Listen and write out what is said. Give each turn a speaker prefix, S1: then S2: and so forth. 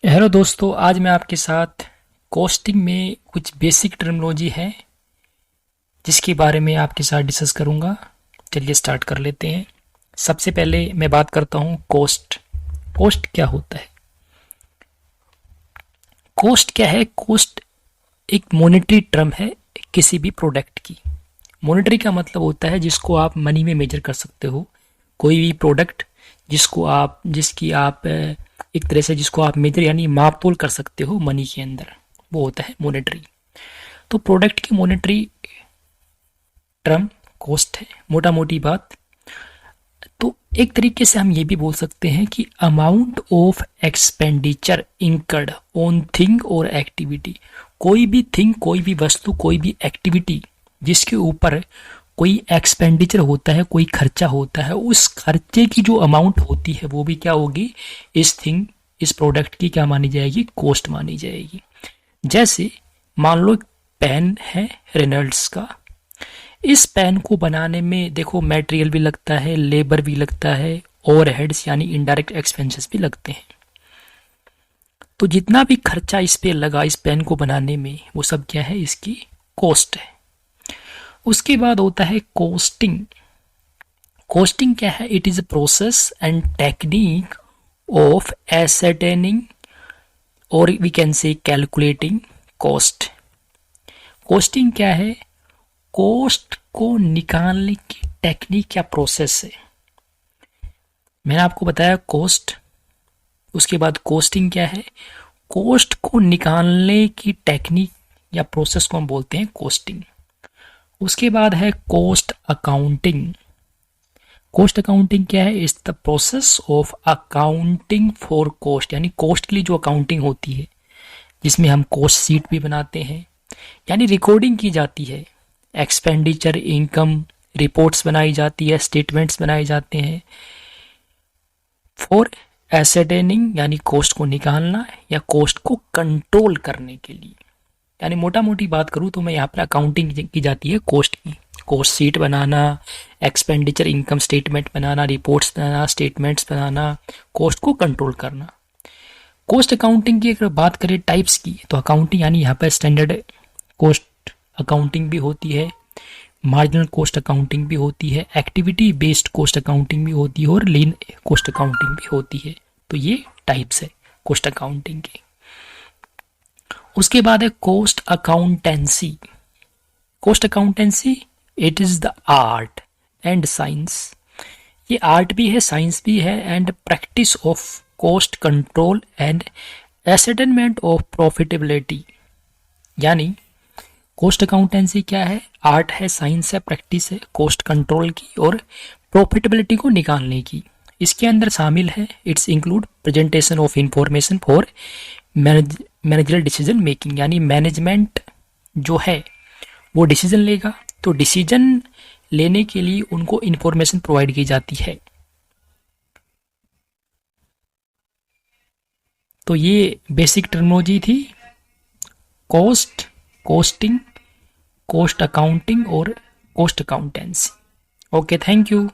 S1: Hello दोस्तों, आज मैं आपके साथ कॉस्टिंग में कुछ बेसिक टर्मिनोलॉजी है जिसके बारे में आपके साथ डिस्कस करूंगा। चलिए स्टार्ट कर लेते हैं। सबसे पहले मैं बात करता हूं कॉस्ट। कॉस्ट क्या होता है? कॉस्ट क्या है? कॉस्ट एक मॉनेटरी टर्म है किसी भी प्रोडक्ट की। मॉनेटरी का मतलब होता है जिसको आप मनी में मेजर कर सकते हो। कोई भी प्रोडक्ट जिसकी आप एक तरह से जिसको आप मेजर यानी माप तोल कर सकते हो मनी के अंदर, वो होता है मॉनेटरी। तो प्रोडक्ट की मॉनेटरी टर्म कॉस्ट है, मोटा मोटी बात। तो एक तरीके से हम ये भी बोल सकते हैं कि amount of expenditure incurred on thing और एक्टिविटी। कोई भी थिंग, कोई भी वस्तु, कोई भी एक्टिविटी जिसके ऊपर कोई एक्सपेंडिचर होता है, कोई खर्चा होता है, उस खर्चे की जो अमाउंट होती है वो भी क्या होगी, इस प्रोडक्ट की क्या मानी जाएगी, कॉस्ट मानी जाएगी। जैसे मान लो एक पेन है रेनॉल्ड्स का। इस पेन को बनाने में देखो मटेरियल भी लगता है, लेबर भी लगता है, ओवरहेड्स यानी इनडायरेक्ट एक्सपेंसेस भी लगते हैं। तो जितना भी खर्चा इस पे लगा इस पेन को बनाने में, वो सब क्या है, इसकी कॉस्ट है। उसके बाद होता है कॉस्टिंग। कॉस्टिंग क्या है? It is a process and technique of ascertaining और we can say calculating cost. Costing क्या है? कॉस्ट को निकालने की टेक्निक या प्रोसेस है। मैंने आपको बताया कॉस्ट, उसके बाद कॉस्टिंग क्या है? कॉस्ट को निकालने की टेक्निक या प्रोसेस को हम बोलते हैं कॉस्टिंग। उसके बाद है कॉस्ट अकाउंटिंग। कॉस्ट अकाउंटिंग क्या है? Is the process of accounting for cost, यानी कॉस्ट के लिए जो अकाउंटिंग होती है, जिसमें हम कॉस्ट शीट भी बनाते हैं, यानी रिकॉर्डिंग की जाती है, एक्सपेंडिचर, इनकम रिपोर्ट्स बनाई जाती है, स्टेटमेंट्स बनाए जाते हैं फॉर एसेटेनिंग, यानी कॉस्ट को निकालना या कॉस्ट को कंट्रोल करने के लिए। यानी मोटा मोटी बात करूँ तो मैं यहाँ पर अकाउंटिंग की जाती है कॉस्ट की। कॉस्ट शीट बनाना, एक्सपेंडिचर इनकम स्टेटमेंट बनाना, रिपोर्ट्स बनाना, स्टेटमेंट्स बनाना, कॉस्ट को कंट्रोल करना। कॉस्ट अकाउंटिंग की अगर बात करें टाइप्स की, तो अकाउंटिंग यानी यहाँ पर स्टैंडर्ड कॉस्ट अकाउंटिंग भी होती है, मार्जिनल कॉस्ट अकाउंटिंग भी होती है, एक्टिविटी बेस्ड कॉस्ट अकाउंटिंग भी होती है और लीन कॉस्ट अकाउंटिंग भी होती है। तो ये टाइप्स है कॉस्ट अकाउंटिंग के। उसके बाद है cost accountancy. Cost accountancy it is the art and science. ये आर्ट भी है, साइंस भी है, and practice of cost control and ascertainment of profitability. यानी कॉस्ट अकाउंटेंसी क्या है? आर्ट है, साइंस है, प्रैक्टिस है कॉस्ट कंट्रोल की और प्रॉफिटेबिलिटी को निकालने की। इसके अंदर शामिल है, it's include presentation of information for managerial decision making. यानी मैनेजमेंट जो है वो डिसीजन लेगा, तो डिसीजन लेने के लिए उनको इंफॉर्मेशन प्रोवाइड की जाती है। तो ये बेसिक टर्मिनोलॉजी थी, कॉस्ट, कॉस्टिंग, कॉस्ट अकाउंटिंग और cost accountancy. Okay, thank you.